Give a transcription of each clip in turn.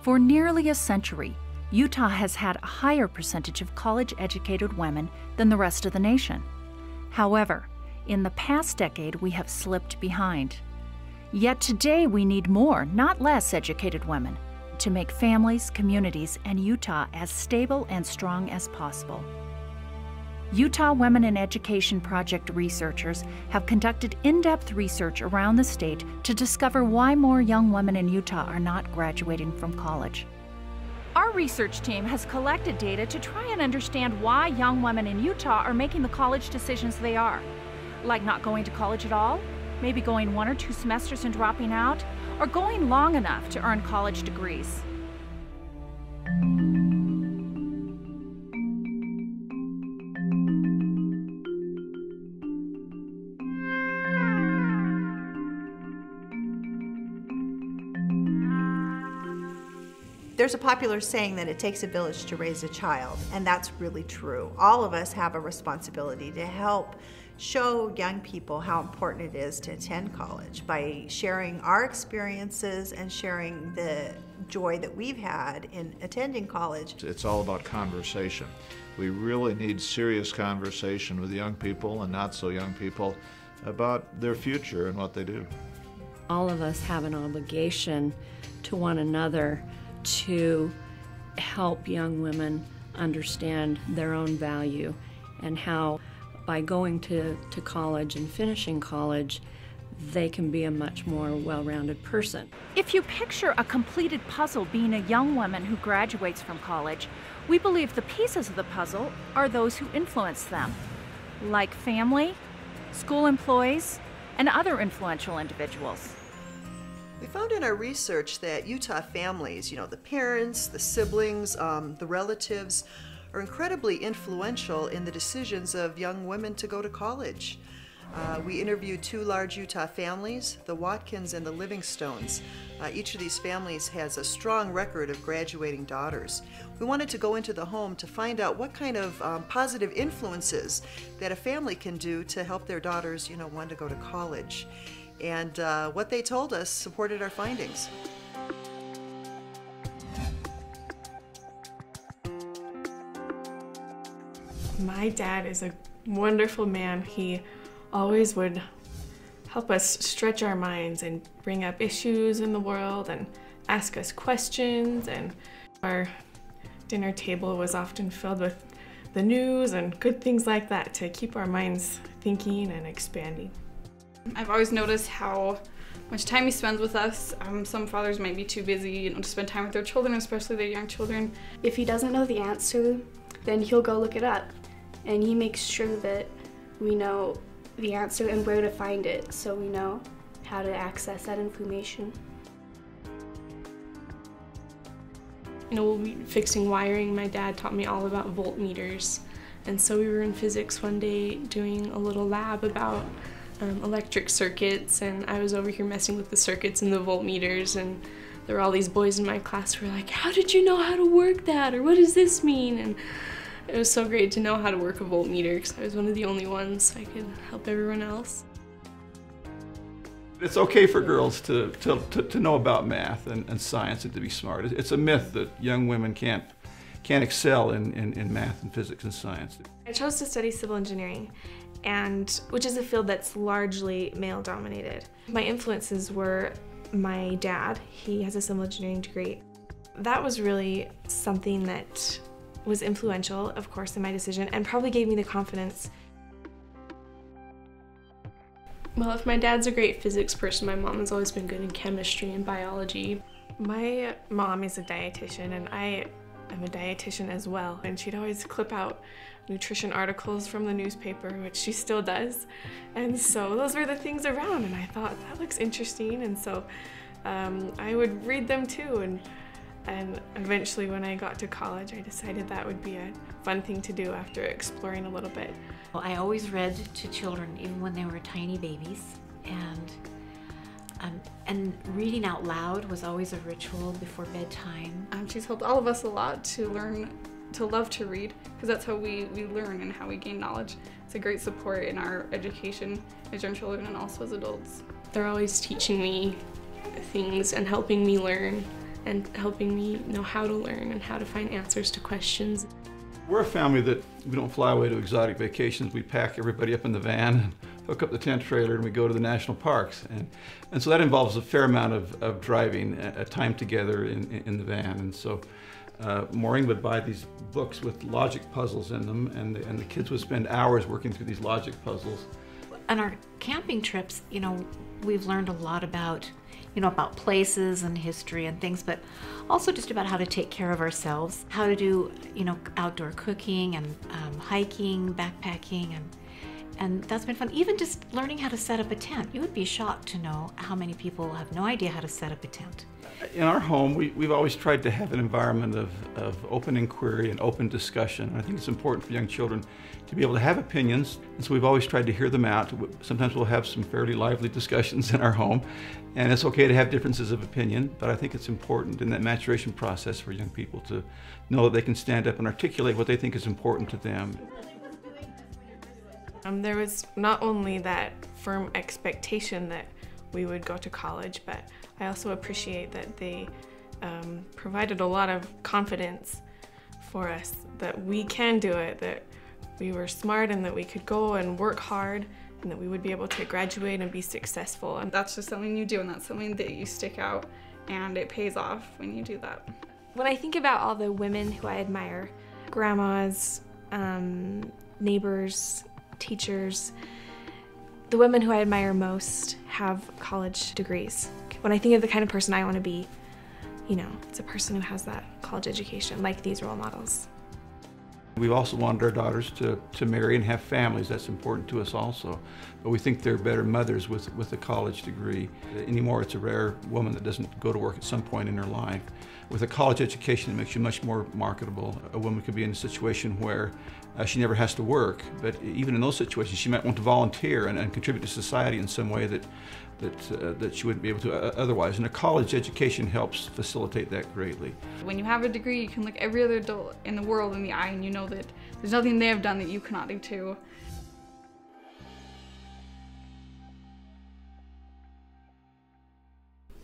For nearly a century, Utah has had a higher percentage of college-educated women than the rest of the nation. However, in the past decade, we have slipped behind. Yet today we need more, not less, educated women to make families, communities, and Utah as stable and strong as possible. Utah Women in Education Project researchers have conducted in-depth research around the state to discover why more young women in Utah are not graduating from college. Our research team has collected data to try and understand why young women in Utah are making the college decisions they are, like not going to college at all, maybe going 1 or 2 semesters and dropping out, or going long enough to earn college degrees. There's a popular saying that it takes a village to raise a child, and that's really true. All of us have a responsibility to help show young people how important it is to attend college by sharing our experiences and sharing the joy that we've had in attending college. It's all about conversation. We really need serious conversation with young people and not so young people about their future and what they do. All of us have an obligation to one another to help young women understand their own value and how by going to college and finishing college, they can be a much more well-rounded person. If you picture a completed puzzle being a young woman who graduates from college, we believe the pieces of the puzzle are those who influence them, like family, school employees, and other influential individuals. We found in our research that Utah families, the parents, the siblings, the relatives, are incredibly influential in the decisions of young women to go to college. We interviewed 2 large Utah families, the Watkins and the Livingstones. Each of these families has a strong record of graduating daughters. We wanted to go into the home to find out what kind of positive influences that a family can do to help their daughters, want to go to college. And what they told us supported our findings. My dad is a wonderful man. He always would help us stretch our minds and bring up issues in the world and ask us questions, and our dinner table was often filled with the news and good things like that to keep our minds thinking and expanding. I've always noticed how much time he spends with us. Some fathers might be too busy, to spend time with their children, especially their young children. If he doesn't know the answer, then he'll go look it up. And he makes sure that we know the answer and where to find it, so we know how to access that information. Fixing wiring, my dad taught me all about voltmeters. And so we were in physics one day doing a little lab about electric circuits, and I was over here messing with the circuits and the voltmeters, and there were all these boys in my class who were like, "How did you know how to work that?" or "What does this mean?" And it was so great to know how to work a voltmeter because I was one of the only ones, so I could help everyone else. It's okay for girls to know about math and science and to be smart. It's a myth that young women can't excel in math and physics and science. I chose to study civil engineering, which is a field that's largely male-dominated. My influences were my dad. He has a civil engineering degree. That was really something that was influential, of course, in my decision, and probably gave me the confidence. Well, if my dad's a great physics person, my mom has always been good in chemistry and biology. My mom is a dietitian, and I am a dietitian as well, and she'd always clip out nutrition articles from the newspaper, which she still does. And so those were the things around, and I thought, that looks interesting, and so I would read them too. And eventually when I got to college, I decided that would be a fun thing to do after exploring a little bit. Well, I always read to children even when they were tiny babies, and reading out loud was always a ritual before bedtime. She's helped all of us a lot to learn to love to read, because that's how we learn and how we gain knowledge. It's a great support in our education as young children and also as adults. They're always teaching me things and helping me learn. and helping me know how to learn and how to find answers to questions. We're a family that we don't fly away to exotic vacations. We pack everybody up in the van and hook up the tent trailer and we go to the national parks. And so that involves a fair amount of driving, time together in the van. And so Maureen would buy these books with logic puzzles in them, and the kids would spend hours working through these logic puzzles. On our camping trips, we've learned a lot about, about places and history and things, but also just about how to take care of ourselves, how to do, outdoor cooking and hiking, backpacking, and that's been fun. Even just learning how to set up a tent. You would be shocked to know how many people have no idea how to set up a tent. In our home, we've always tried to have an environment of open inquiry and open discussion. I think it's important for young children to be able to have opinions, and so we've always tried to hear them out. Sometimes we'll have some fairly lively discussions in our home, and it's okay to have differences of opinion, but I think it's important in that maturation process for young people to know that they can stand up and articulate what they think is important to them. There was not only that firm expectation that we would go to college, but I also appreciate that they provided a lot of confidence for us that we can do it, that we were smart and that we could go and work hard and that we would be able to graduate and be successful. And That's just something you do, and that's something that you stick out, and it pays off when you do that. When I think about all the women who I admire, grandmas, neighbors, teachers, the women who I admire most have college degrees. When I think of the kind of person I want to be, it's a person who has that college education, like these role models. We've also wanted our daughters to marry and have families. That's important to us also. But we think they're better mothers with a college degree. Anymore, it's a rare woman that doesn't go to work at some point in her life. With a college education, it makes you much more marketable. A woman could be in a situation where she never has to work, but even in those situations, she might want to volunteer and contribute to society in some way that she wouldn't be able to otherwise. And a college education helps facilitate that greatly. When you have a degree, you can look every other adult in the world in the eye and you know that there's nothing they have done that you cannot do too.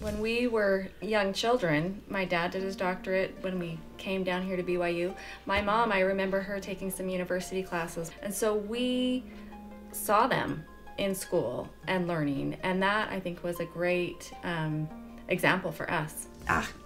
When we were young children, my dad did his doctorate when we came down here to BYU. My mom, I remember her taking some university classes. And so we saw them in school and learning. And that, I think, was a great example for us.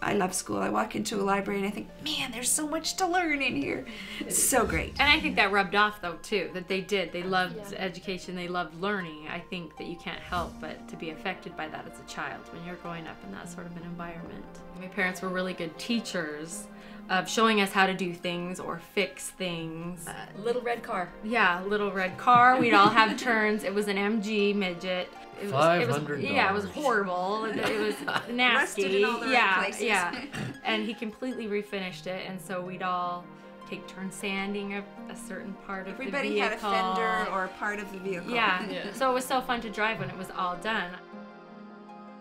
I love school. I walk into a library and I think, man, there's so much to learn in here. It's so great. And I think that rubbed off though too, that they did. They loved education, they loved learning. I think that you can't help but to be affected by that as a child when you're growing up in that sort of an environment. My parents were really good teachers of showing us how to do things or fix things. Little red car. Yeah, little red car. We'd all have turns. It was an MG midget. It was $500. Yeah, it was horrible. It was nasty. In all the right places. Yeah. And he completely refinished it, and so we'd all take turns sanding a certain part of the vehicle. Everybody had a fender or a part of the vehicle. Yeah. So it was so fun to drive when it was all done.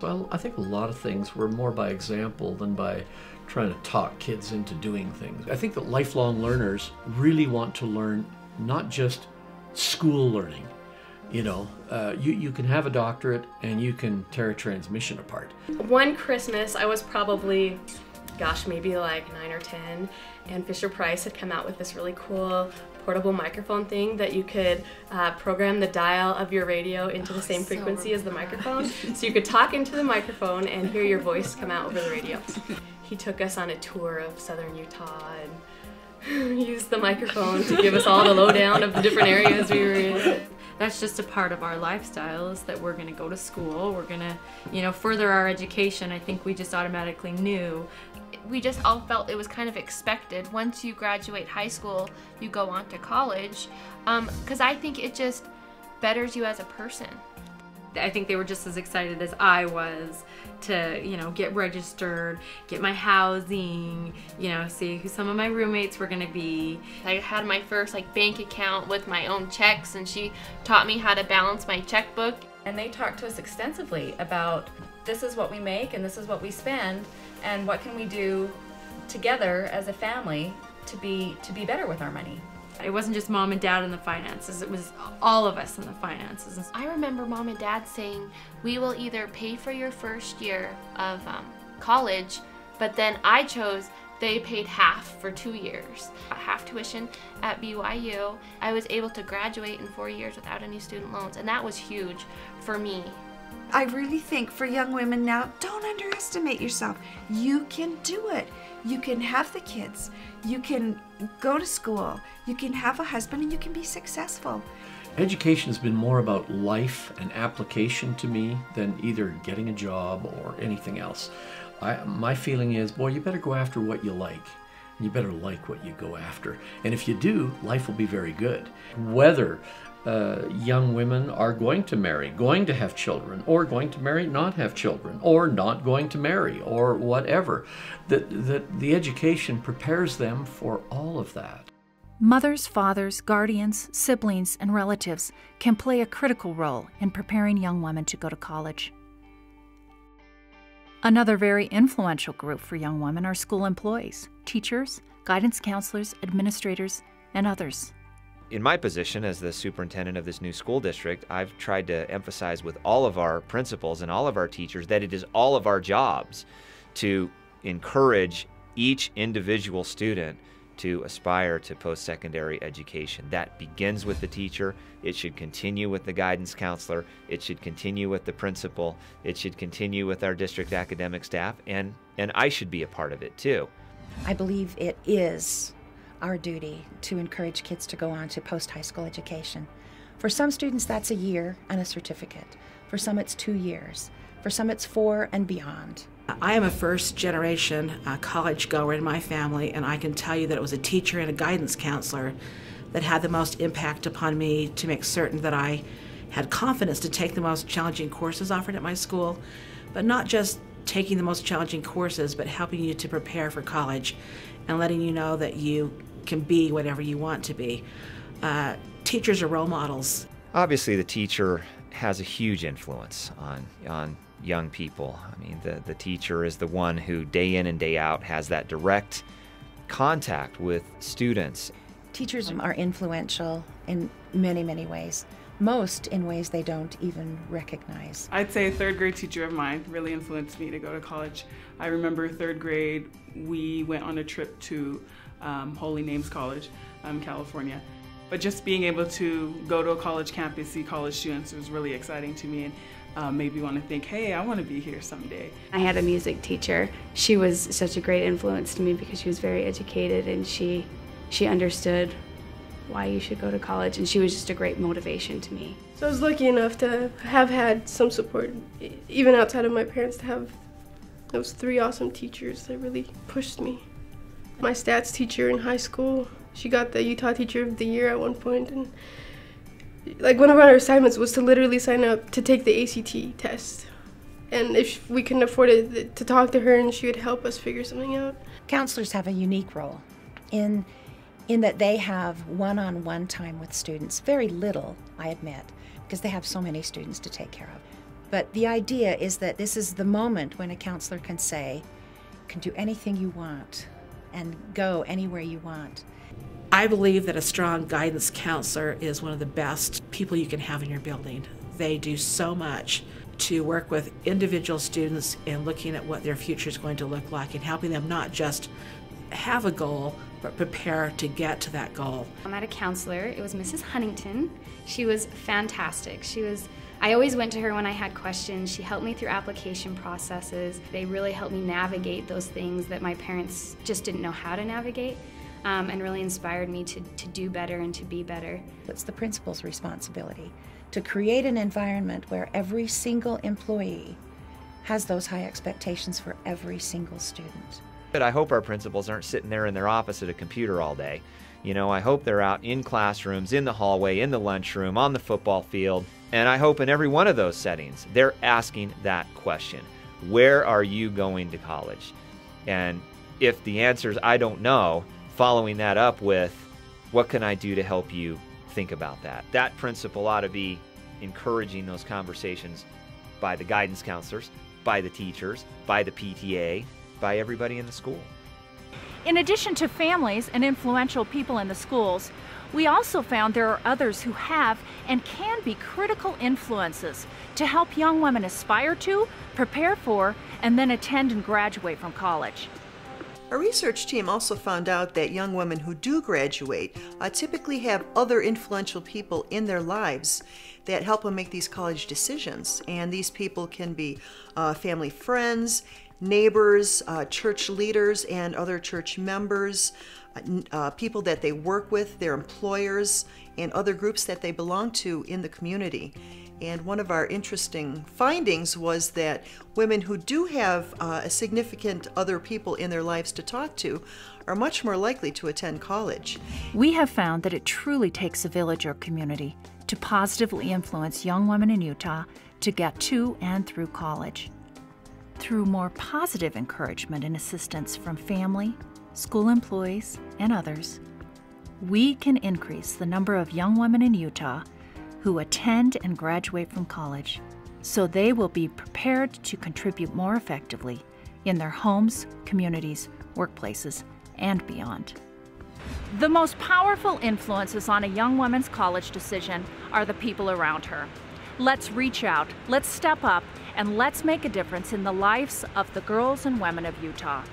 Well, I think a lot of things were more by example than by trying to talk kids into doing things. I think that lifelong learners really want to learn not just school learning. You can have a doctorate and you can tear a transmission apart. One Christmas, I was probably, maybe like 9 or 10, and Fisher-Price had come out with this really cool portable microphone thing that you could program the dial of your radio into the same frequency as the microphone. So you could talk into the microphone and hear your voice come out over the radio. He took us on a tour of southern Utah and used the microphone to give us all the lowdown of the different areas we were in. That's just a part of our lifestyle, is that we're going to go to school, we're going to, further our education. I think we just automatically knew. We just all felt it was kind of expected. Once you graduate high school, you go on to college, because I think it just betters you as a person. I think they were just as excited as I was to, get registered, get my housing, see who some of my roommates were gonna be. I had my first bank account with my own checks, and she taught me how to balance my checkbook. And they talked to us extensively about this is what we make and this is what we spend, and what can we do together as a family to be better with our money. It wasn't just mom and dad in the finances, it was all of us in the finances. I remember mom and dad saying, we will either pay for your first year of college But then I chose, they paid half for 2 years, half tuition at BYU. I was able to graduate in 4 years without any student loans, and that was huge for me. I really think for young women now, don't underestimate yourself. You can do it. You can have the kids. You can go to school. You can have a husband, and you can be successful. Education has been more about life and application to me than either getting a job or anything else. My feeling is, boy, you better go after what you like. You better like what you go after. And if you do, life will be very good. Whether young women are going to marry, going to have children, or going to marry, not have children, or not going to marry, or whatever, that the education prepares them for all of that. Mothers, fathers, guardians, siblings, and relatives can play a critical role in preparing young women to go to college. Another very influential group for young women are school employees, teachers, guidance counselors, administrators, and others. In my position as the superintendent of this new school district, I've tried to emphasize with all of our principals and all of our teachers that it is all of our jobs to encourage each individual student to aspire to post-secondary education. That begins with the teacher. It should continue with the guidance counselor. It should continue with the principal. It should continue with our district academic staff, and I should be a part of it too. I believe it is our duty to encourage kids to go on to post-high school education. For some students, that's a year and a certificate. For some, it's 2 years. For some, it's 4 and beyond. I am a first-generation college goer in my family, and I can tell you that it was a teacher and a guidance counselor that had the most impact upon me to make certain that I had confidence to take the most challenging courses offered at my school, but not just taking the most challenging courses, but helping you to prepare for college and letting you know that you can be whatever you want to be. Teachers are role models. Obviously, the teacher has a huge influence on young people. I mean, the teacher is the one who day in and day out has that direct contact with students. Teachers are influential in many, many ways. Most in ways they don't even recognize. I'd say a third grade teacher of mine really influenced me to go to college. I remember third grade, we went on a trip to Holy Names College, California. But just being able to go to a college campus, see college students was really exciting to me, and made me want to think, hey, I want to be here someday. I had a music teacher. She was such a great influence to me because she was very educated, and she understood why you should go to college, and she was just a great motivation to me. So I was lucky enough to have had some support, even outside of my parents, to have those 3 awesome teachers that really pushed me. My stats teacher in high school, she got the Utah Teacher of the Year at one point, and like one of our assignments was to literally sign up to take the ACT test. And if we couldn't afford it, to talk to her and she would help us figure something out. Counselors have a unique role in that they have one-on-one time with students. Very little, I admit, because they have so many students to take care of. But the idea is that this is the moment when a counselor can say, you can do anything you want and go anywhere you want. I believe that a strong guidance counselor is one of the best people you can have in your building. They do so much to work with individual students in looking at what their future is going to look like and helping them not just have a goal, but prepare to get to that goal. I had a counselor. It was Mrs. Huntington. She was fantastic. I always went to her when I had questions. She helped me through application processes. They really helped me navigate those things that my parents just didn't know how to navigate. And really inspired me to do better and to be better. It's the principal's responsibility to create an environment where every single employee has those high expectations for every single student. But I hope our principals aren't sitting there in their office at a computer all day. You know, I hope they're out in classrooms, in the hallway, in the lunchroom, on the football field, and I hope in every one of those settings they're asking that question. Where are you going to college? And if the answer is I don't know, following that up with, what can I do to help you think about that? That principal ought to be encouraging those conversations by the guidance counselors, by the teachers, by the PTA, by everybody in the school. In addition to families and influential people in the schools, We also found there are others who have and can be critical influences to help young women aspire to, prepare for, and then attend and graduate from college. Our research team also found out that young women who do graduate typically have other influential people in their lives that help them make these college decisions. And these people can be family friends, neighbors, church leaders and other church members, people that they work with, their employers, and other groups that they belong to in the community. And one of our interesting findings was that women who do have a significant other people in their lives to talk to are much more likely to attend college. We have found that it truly takes a village or community to positively influence young women in Utah to get to and through college. Through more positive encouragement and assistance from family, school employees, and others, we can increase the number of young women in Utah who attend and graduate from college, so they will be prepared to contribute more effectively in their homes, communities, workplaces, and beyond. The most powerful influences on a young woman's college decision are the people around her. Let's reach out, let's step up, and let's make a difference in the lives of the girls and women of Utah.